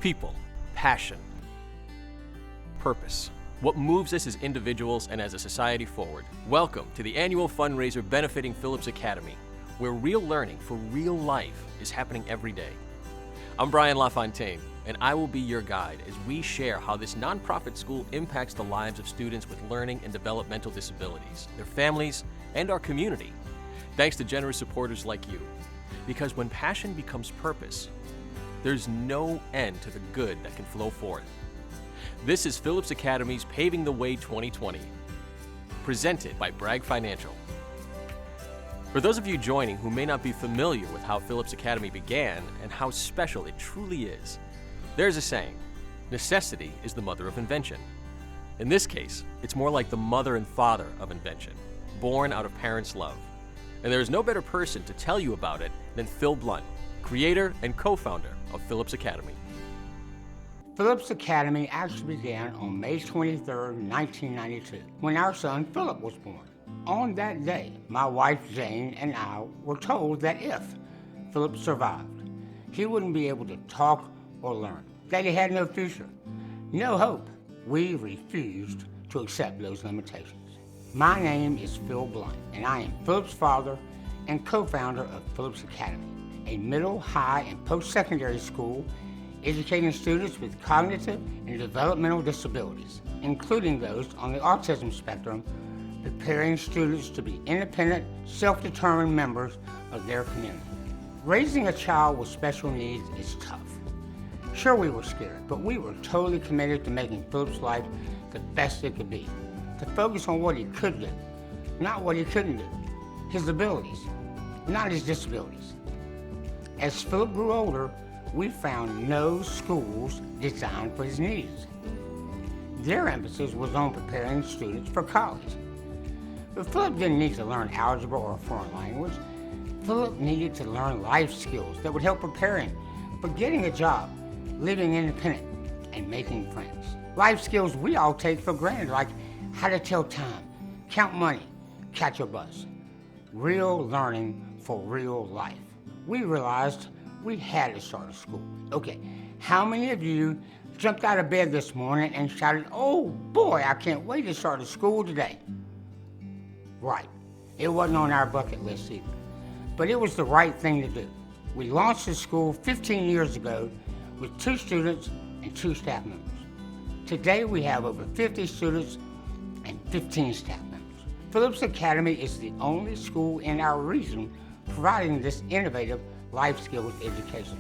People, passion, purpose. What moves us as individuals and as a society forward. Welcome to the annual fundraiser benefiting Phillips Academy, where real learning for real life is happening every day. I'm Brian LaFontaine, and I will be your guide as we share how this nonprofit school impacts the lives of students with learning and developmental disabilities, their families, and our community, thanks to generous supporters like you. Because when passion becomes purpose, there's no end to the good that can flow forth. This is Phillips Academy's Paving the Way 2020, presented by Bragg Financial. For those of you joining who may not be familiar with how Phillips Academy began and how special it truly is, there's a saying, necessity is the mother of invention. In this case, it's more like the mother and father of invention, born out of parents' love. And there is no better person to tell you about it than Phil Blunt, creator and co-founder of Phillips Academy. Phillips Academy actually began on May 23, 1992, when our son Philip was born. On that day, my wife Jane and I were told that if Philip survived, he wouldn't be able to talk or learn, that he had no future, no hope. We refused to accept those limitations. My name is Phil Blunt, and I am Philip's father and co-founder of Phillips Academy, a middle, high, and post-secondary school educating students with cognitive and developmental disabilities, including those on the autism spectrum, preparing students to be independent, self-determined members of their community. Raising a child with special needs is tough. Sure, we were scared, but we were totally committed to making Philip's life the best it could be, to focus on what he could do, not what he couldn't do, his abilities, not his disabilities. As Philip grew older, we found no schools designed for his needs. Their emphasis was on preparing students for college. But Philip didn't need to learn algebra or a foreign language. Philip needed to learn life skills that would help prepare him for getting a job, living independent, and making friends. Life skills we all take for granted, like how to tell time, count money, catch a bus. Real learning for real life. We realized we had to start a school. Okay, how many of you jumped out of bed this morning and shouted, "Oh boy, I can't wait to start a school today"? Right, it wasn't on our bucket list either, but it was the right thing to do. We launched the school 15 years ago with 2 students and 2 staff members. Today we have over 50 students and 15 staff members. Phillips Academy is the only school in our region providing this innovative life skills education.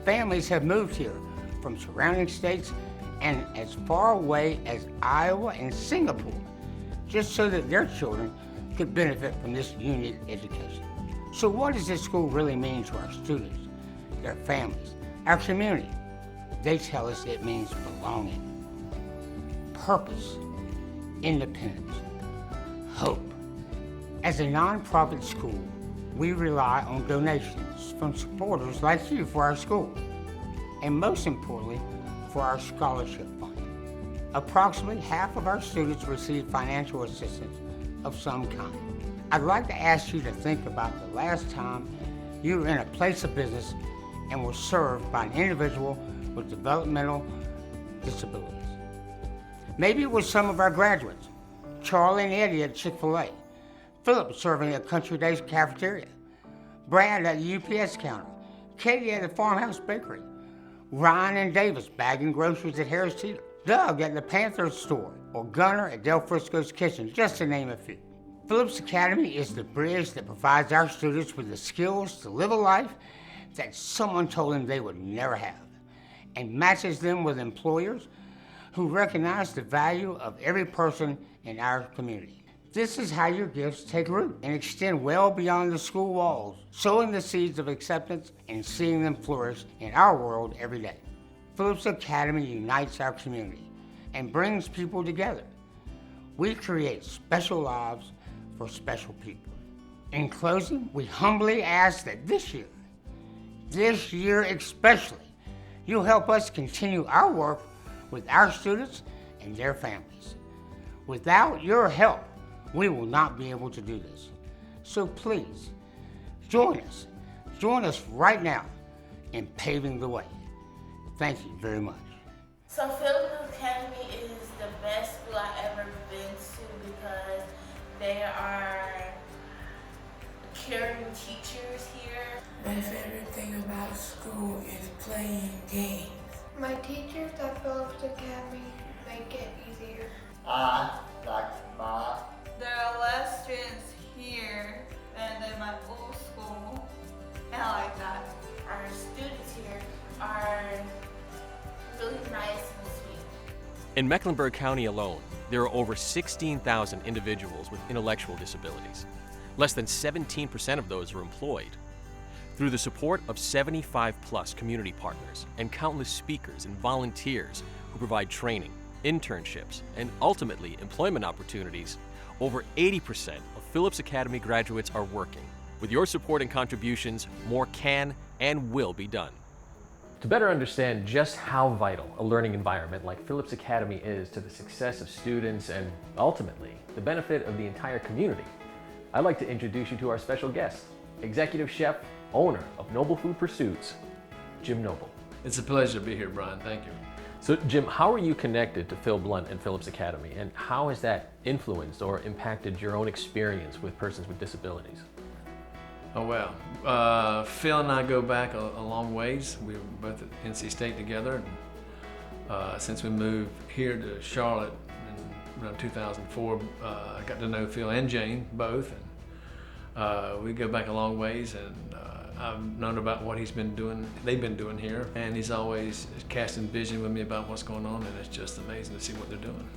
Families have moved here from surrounding states and as far away as Iowa and Singapore, just so that their children could benefit from this unique education. So what does this school really mean to our students, their families, our community? They tell us it means belonging, purpose, independence, hope. As a nonprofit school, we rely on donations from supporters like you for our school, and most importantly, for our scholarship fund. Approximately half of our students receive financial assistance of some kind. I'd like to ask you to think about the last time you were in a place of business and were served by an individual with developmental disabilities. Maybe it was some of our graduates, Charlie and Eddie at Chick-fil-A, Philip serving at Country Days Cafeteria, Brad at the UPS counter, Katie at the Farmhouse Bakery, Ryan and Davis bagging groceries at Harris Teeter, Doug at the Panther store, or Gunnar at Del Frisco's Kitchen, just to name a few. Phillips Academy is the bridge that provides our students with the skills to live a life that someone told them they would never have, and matches them with employers who recognize the value of every person in our community. This is how your gifts take root and extend well beyond the school walls, sowing the seeds of acceptance and seeing them flourish in our world every day. Phillips Academy unites our community and brings people together. We create special lives for special people. In closing, we humbly ask that this year especially, you'll help us continue our work with our students and their families. Without your help, we will not be able to do this. So please, join us right now in paving the way. Thank you very much. So Phillips Academy is the best school I've ever been to because there are caring teachers here. My favorite thing about school is playing games. My teachers at Phillips Academy make it easier. I like my. There are less students here than in my old school, and I like that. Our students here are really nice and sweet. In Mecklenburg County alone, there are over 16,000 individuals with intellectual disabilities. Less than 17% of those are employed. Through the support of 75-plus community partners and countless speakers and volunteers who provide training, internships, and ultimately employment opportunities, over 80% of Phillips Academy graduates are working. With your support and contributions, more can and will be done. To better understand just how vital a learning environment like Phillips Academy is to the success of students and ultimately the benefit of the entire community, I'd like to introduce you to our special guest, Executive Chef, owner of Noble Food Pursuits, Jim Noble. It's a pleasure to be here, Brian. Thank you. So Jim, how are you connected to Phil Blunt and Phillips Academy, and how has that influenced or impacted your own experience with persons with disabilities? Oh, well. Phil and I go back a long ways. We were both at NC State together. And, since we moved here to Charlotte in around 2004, I got to know Phil and Jane both. And, we go back a long ways, and I've known about what they've been doing here, and he's always casting vision with me about what's going on, and it's just amazing to see what they're doing.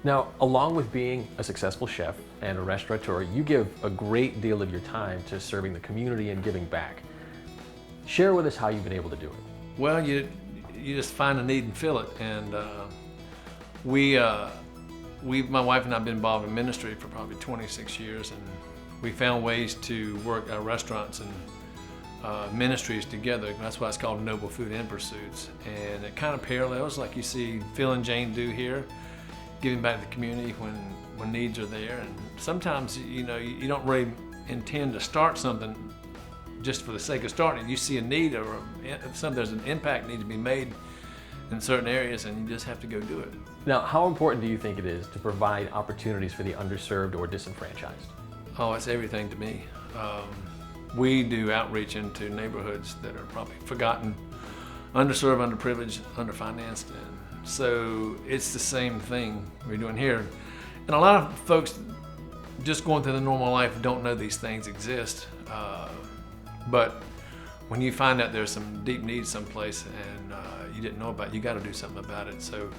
Now, along with being a successful chef and a restaurateur, you give a great deal of your time to serving the community and giving back. Share with us how you've been able to do it. Well, you just find a need and fill it, and my wife and I have been involved in ministry for probably 26 years, and we found ways to work our restaurants and ministries together. That's why it's called Noble Food and Pursuits, and it kind of parallels like you see Phil and Jane do here, giving back to the community when needs are there. And sometimes you don't really intend to start something just for the sake of starting. You see a need or there's an impact need to be made in certain areas, and you just have to go do it. Now, how important do you think it is to provide opportunities for the underserved or disenfranchised? Oh, it's everything to me. We do outreach into neighborhoods that are probably forgotten, underserved, underprivileged, underfinanced, and so it's the same thing we're doing here. And a lot of folks just going through the normal life don't know these things exist, but when you find out there's some deep needs someplace and you didn't know about it, you got to do something about it. So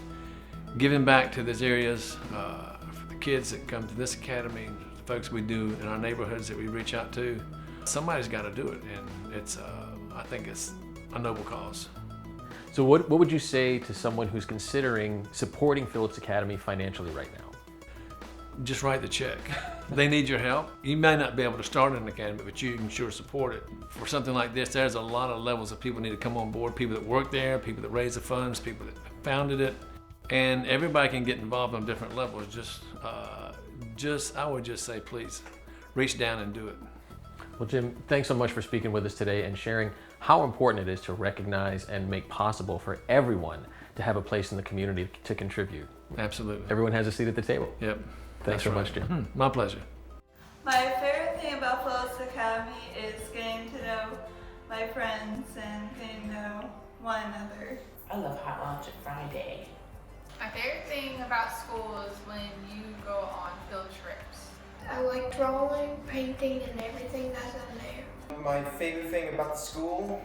giving back to these areas for the kids that come to this academy, the folks we do in our neighborhoods that we reach out to, somebody's got to do it, and it's I think it's a noble cause. So what would you say to someone who's considering supporting Phillips Academy financially right now? Just write the check. They need your help. You may not be able to start an academy, but you can sure support it. For something like this, there's a lot of levels of people need to come on board, people that work there, people that raise the funds, people that founded it, and everybody can get involved on different levels. I would just say, please, reach down and do it. Well, Jim, thanks so much for speaking with us today and sharing how important it is to recognize and make possible for everyone to have a place in the community to contribute. Absolutely. Everyone has a seat at the table. Yep. Thanks so much, Jim. My pleasure. My favorite thing about Phillips Academy is getting to know my friends and getting to know one another. I love hot lunch at Friday. My favorite thing about school is when you go on field trips. I like drawing, painting, and everything that's in there. My favorite thing about the school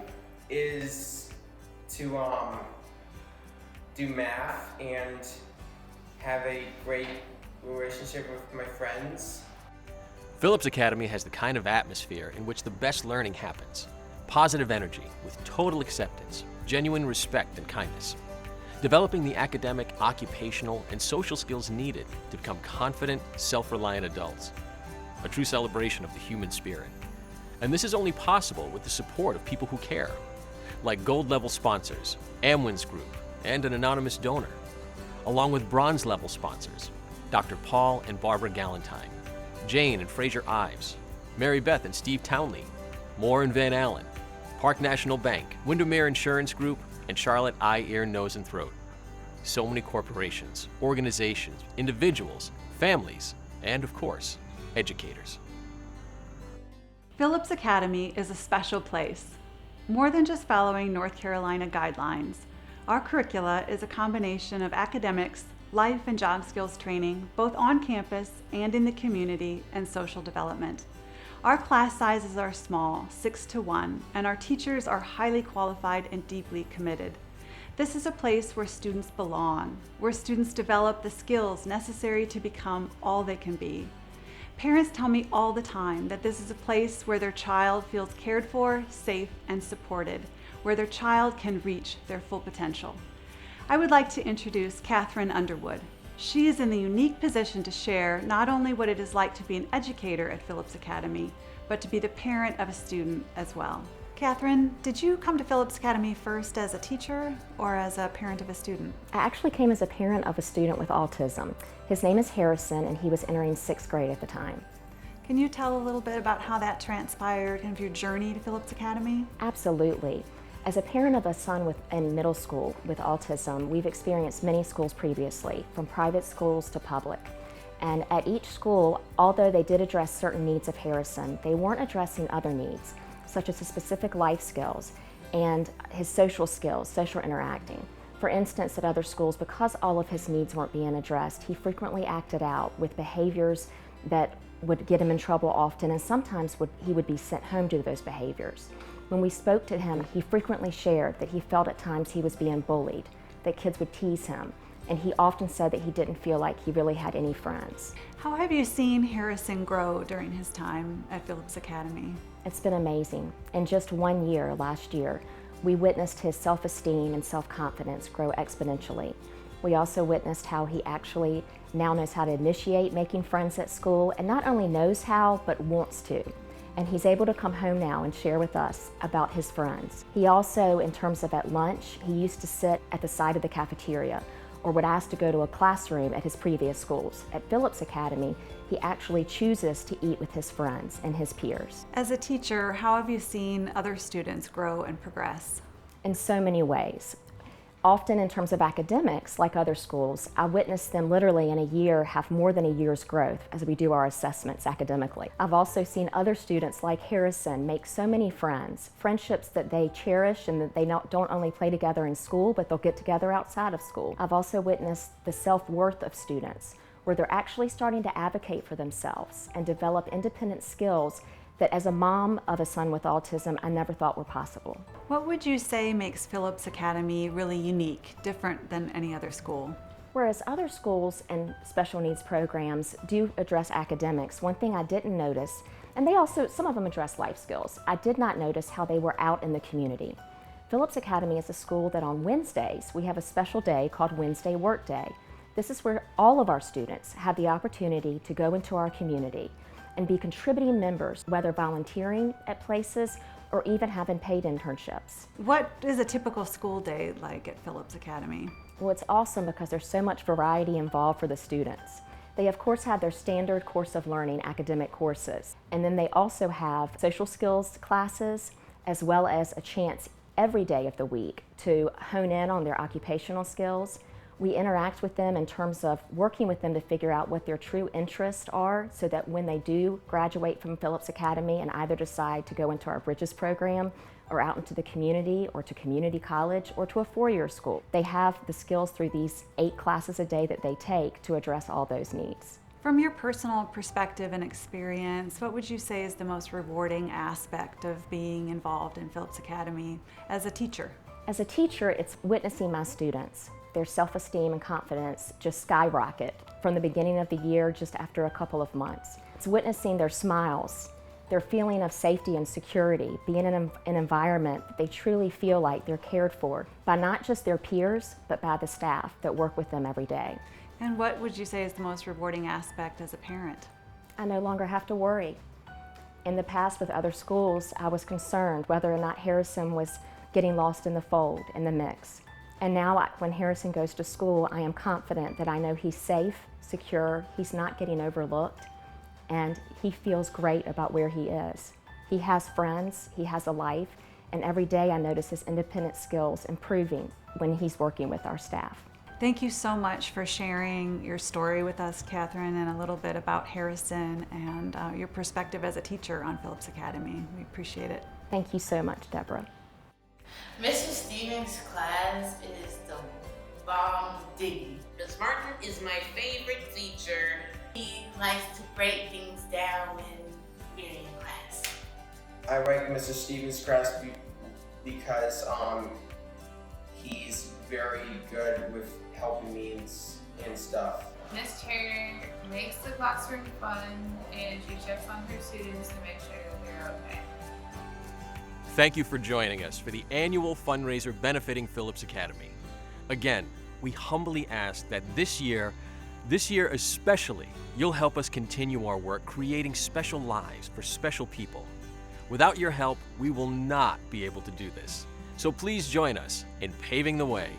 is to do math and have a great relationship with my friends. Phillips Academy has the kind of atmosphere in which the best learning happens. Positive energy with total acceptance, genuine respect and kindness. Developing the academic, occupational, and social skills needed to become confident, self-reliant adults. A true celebration of the human spirit. And this is only possible with the support of people who care, like gold-level sponsors, Amwins Group, and an anonymous donor, along with bronze-level sponsors, Dr. Paul and Barbara Galentine, Jane and Fraser Ives, Mary Beth and Steve Townley, Moore and Van Allen, Park National Bank, Windermere Insurance Group, and Charlotte Eye, Ear, Nose, and Throat. So many corporations, organizations, individuals, families, and of course, educators. Phillips Academy is a special place. More than just following North Carolina guidelines, our curricula is a combination of academics, life and job skills training, both on campus and in the community, and social development. Our class sizes are small, 6 to 1, and our teachers are highly qualified and deeply committed. This is a place where students belong, where students develop the skills necessary to become all they can be. Parents tell me all the time that this is a place where their child feels cared for, safe, and supported, where their child can reach their full potential. I would like to introduce Catherine Underwood. She is in the unique position to share not only what it is like to be an educator at Phillips Academy, but to be the parent of a student as well. Catherine, did you come to Phillips Academy first as a teacher or as a parent of a student? I actually came as a parent of a student with autism. His name is Harrison, and he was entering 6th grade at the time. Can you tell a little bit about how that transpired, kind of your journey to Phillips Academy? Absolutely. As a parent of a son in middle school with autism, we've experienced many schools previously, from private schools to public. And at each school, although they did address certain needs of Harrison, they weren't addressing other needs, such as his specific life skills and his social skills, social interacting. For instance, at other schools, because all of his needs weren't being addressed, he frequently acted out with behaviors that would get him in trouble often, and sometimes he would be sent home due to those behaviors. When we spoke to him, he frequently shared that he felt at times he was being bullied, that kids would tease him, and he often said that he didn't feel like he really had any friends. How have you seen Harrison grow during his time at Phillips Academy? It's been amazing. In just 1 year, last year, we witnessed his self-esteem and self-confidence grow exponentially. We also witnessed how he actually now knows how to initiate making friends at school, and not only knows how, but wants to. And he's able to come home now and share with us about his friends. He also, in terms of at lunch, he used to sit at the side of the cafeteria or would ask to go to a classroom at his previous schools. At Phillips Academy, he actually chooses to eat with his friends and his peers. As a teacher, how have you seen other students grow and progress? In so many ways. Often in terms of academics, like other schools, I witnessed them literally in a year have more than a year's growth as we do our assessments academically. I've also seen other students like Harrison make so many friends, friendships that they cherish and that they don't only play together in school, but they'll get together outside of school. I've also witnessed the self-worth of students, where they're actually starting to advocate for themselves and develop independent skills that as a mom of a son with autism, I never thought were possible. What would you say makes Phillips Academy really unique, different than any other school? Whereas other schools and special needs programs do address academics, one thing I didn't notice, and they also, some of them address life skills, I did not notice how they were out in the community. Phillips Academy is a school that on Wednesdays, we have a special day called Wednesday Work Day. This is where all of our students have the opportunity to go into our community and be contributing members, whether volunteering at places or even having paid internships. What is a typical school day like at Phillips Academy? Well, it's awesome because there's so much variety involved for the students. They of course have their standard course of learning academic courses, and then they also have social skills classes as well as a chance every day of the week to hone in on their occupational skills. We interact with them in terms of working with them to figure out what their true interests are so that when they do graduate from Phillips Academy and either decide to go into our Bridges program or out into the community or to community college or to a four-year school, they have the skills through these 8 classes a day that they take to address all those needs. From your personal perspective and experience, what would you say is the most rewarding aspect of being involved in Phillips Academy as a teacher? As a teacher, it's witnessing my students. Their self-esteem and confidence just skyrocket from the beginning of the year just after a couple of months. It's witnessing their smiles, their feeling of safety and security, being in an environment that they truly feel like they're cared for by not just their peers, but by the staff that work with them every day. And what would you say is the most rewarding aspect as a parent? I no longer have to worry. In the past with other schools, I was concerned whether or not Harrison was getting lost in the fold, in the mix. And now when Harrison goes to school, I am confident that I know he's safe, secure, he's not getting overlooked, and he feels great about where he is. He has friends, he has a life, And every day I notice his independent skills improving when he's working with our staff. Thank you so much for sharing your story with us, Catherine, and a little bit about Harrison and your perspective as a teacher on Phillips Academy. We appreciate it. Thank you so much, Deborah. Mr. Stevens' class is the bomb diggy. Ms. Martin is my favorite teacher. He likes to break things down when we're in class. I like Mr. Stevens' class because he's very good with helping me and stuff. Miss Turner makes the classroom fun and she checks on her students to make sure that they're okay. Thank you for joining us for the annual fundraiser benefiting Phillips Academy. Again, we humbly ask that this year especially, you'll help us continue our work creating special lives for special people. Without your help, we will not be able to do this. So please join us in paving the way.